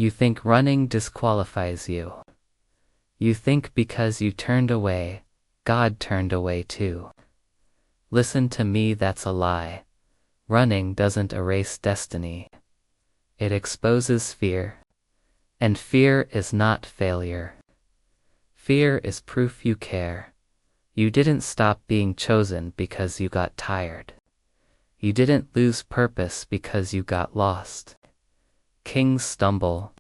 You think running disqualifies you. You think because you turned away, God turned away too. Listen to me, that's a lie. Running doesn't erase destiny. It exposes fear. And fear is not failure. Fear is proof you care. You didn't stop being chosen because you got tired. You didn't lose purpose because you got lost. Kings stumble.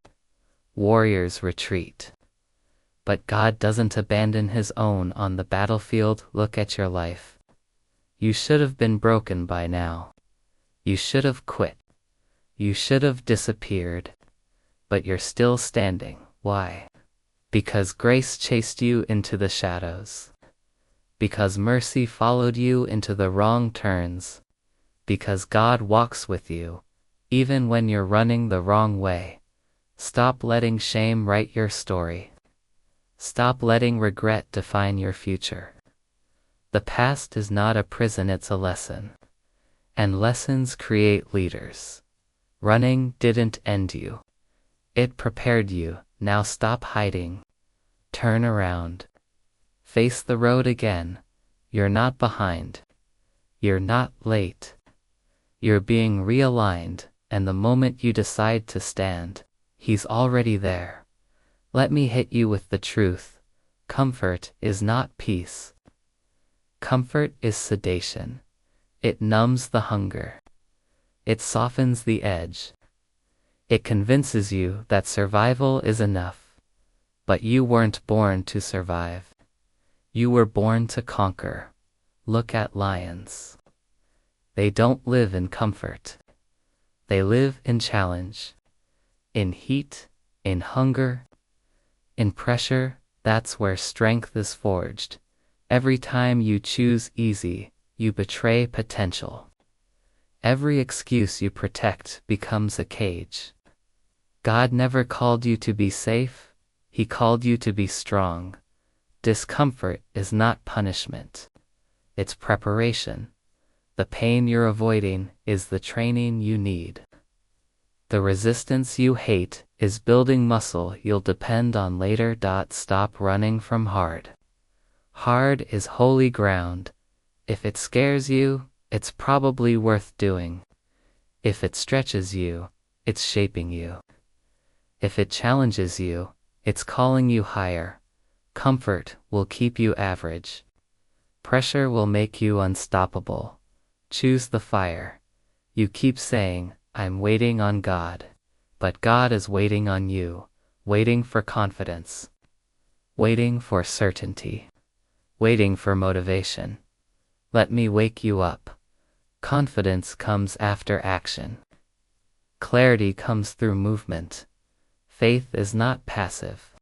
Warriors retreat. But God doesn't abandon his own on the battlefield. Look at your life. You should have been broken by now. You should have quit. You should have disappeared. But you're still standing. Why? Because grace chased you into the shadows. Because mercy followed you into the wrong turns. Because God walks with you, even when you're running the wrong way. Stop letting shame write your story. Stop letting regret define your future. The past is not a prison, it's a lesson. And lessons create leaders. Running didn't end you. It prepared you. Now stop hiding. Turn around. Face the road again. You're not behind. You're not late. You're being realigned, and the moment you decide to stand, he's already there. Let me hit you with the truth. Comfort is not peace. Comfort is sedation. It numbs the hunger. It softens the edge. It convinces you that survival is enough. But you weren't born to survive. You were born to conquer. Look at lions. They don't live in comfort. They live in challenge. In heat, in hunger, in pressure. That's where strength is forged. Every time you choose easy, you betray potential. Every excuse you protect becomes a cage. God never called you to be safe. He called you to be strong. Discomfort is not punishment. It's preparation. The pain you're avoiding is the training you need. The resistance you hate is building muscle you'll depend on later. Stop running from hard. Hard is holy ground. If it scares you, it's probably worth doing. If it stretches you, it's shaping you. If it challenges you, it's calling you higher. Comfort will keep you average. Pressure will make you unstoppable. Choose the fire. You keep saying, I'm waiting on God. But God is waiting on you, waiting for confidence, waiting for certainty, waiting for motivation. Let me wake you up. Confidence comes after action. Clarity comes through movement. Faith is not passive.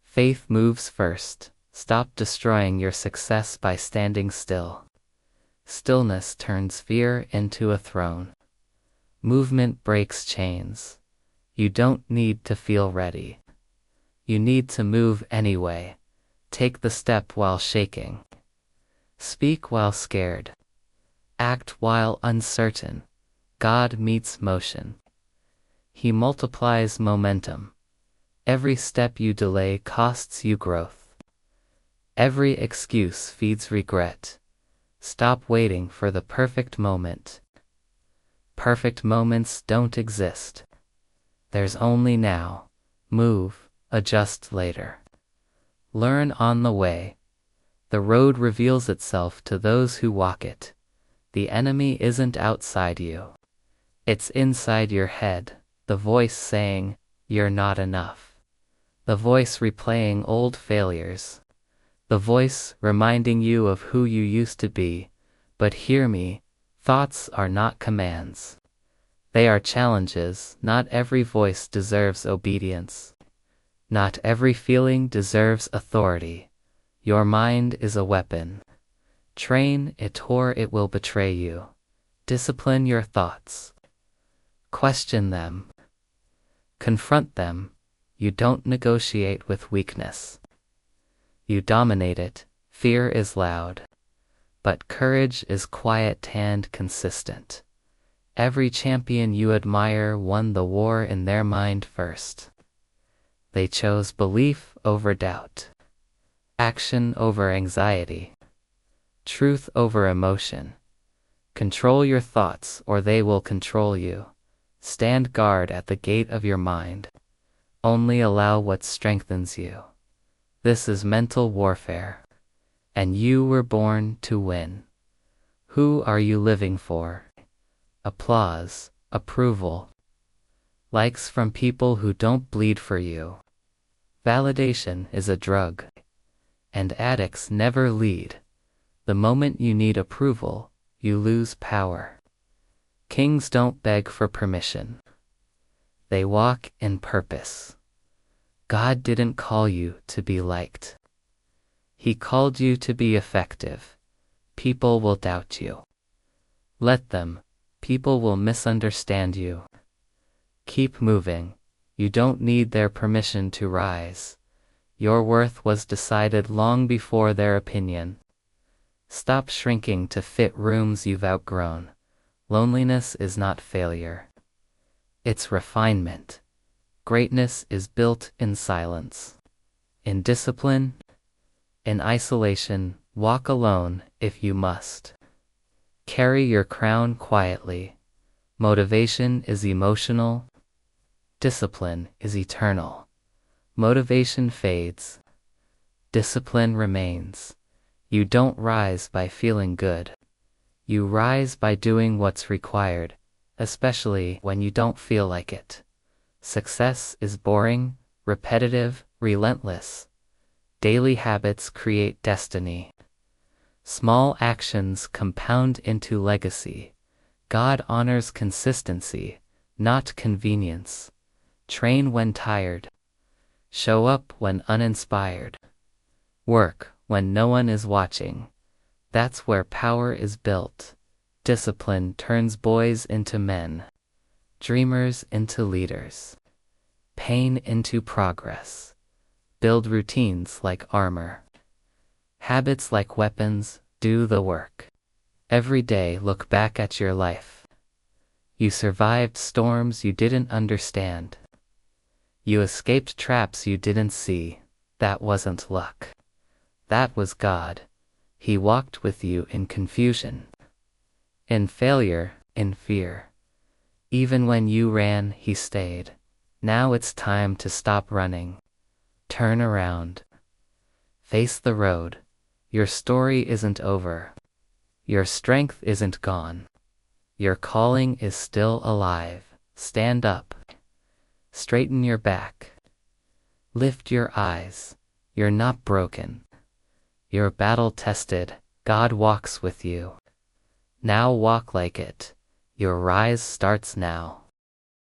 Faith moves first. Stop destroying your success by standing still. Stillness turns fear into a throne. Movement breaks chains. You don't need to feel ready. You need to move anyway. Take the step while shaking. Speak while scared. Act while uncertain. God meets motion. He multiplies momentum. Every step you delay costs you growth. Every excuse feeds regret. Stop waiting for the perfect moment. Perfect moments don't exist. There's only now. Move, adjust later. Learn on the way. The road reveals itself to those who walk it. The enemy isn't outside you. It's inside your head, the voice saying, you're not enough. The voice replaying old failures. The voice reminding you of who you used to be. But hear me, thoughts are not commands. They are challenges. Not every voice deserves obedience. Not every feeling deserves authority. Your mind is a weapon. Train it or it will betray you. Discipline your thoughts. Question them. Confront them. You don't negotiate with weakness. You dominate it. Fear is loud. But courage is quiet and consistent. Every champion you admire won the war in their mind first. They chose belief over doubt, action over anxiety, truth over emotion. Control your thoughts or they will control you. Stand guard at the gate of your mind. Only allow what strengthens you. This is mental warfare. And you were born to win. Who are you living for? Applause, approval, likes from people who don't bleed for you. Validation is a drug. And addicts never lead. The moment you need approval, you lose power. Kings don't beg for permission. They walk in purpose. God didn't call you to be liked. He called you to be effective. People will doubt you. Let them. People will misunderstand you. Keep moving. You don't need their permission to rise. Your worth was decided long before their opinion. Stop shrinking to fit rooms you've outgrown. Loneliness is not failure. It's refinement. Greatness is built in silence. In discipline, in isolation, walk alone if you must. Carry your crown quietly. Motivation is emotional. Discipline is eternal. Motivation fades. Discipline remains. You don't rise by feeling good. You rise by doing what's required, especially when you don't feel like it. Success is boring, repetitive, relentless. Daily habits create destiny. Small actions compound into legacy. God honors consistency, not convenience. Train when tired. Show up when uninspired. Work when no one is watching. That's where power is built. Discipline turns boys into men. Dreamers into leaders. Pain into progress. Build routines like armor. Habits like weapons, do the work. Every day look back at your life. You survived storms you didn't understand. You escaped traps you didn't see. That wasn't luck. That was God. He walked with you in confusion, in failure, in fear. Even when you ran, He stayed. Now it's time to stop running. Turn around. Face the road. Your story isn't over. Your strength isn't gone. Your calling is still alive. Stand up. Straighten your back. Lift your eyes. You're not broken. You're battle-tested. God walks with you. Now walk like it. Your rise starts now.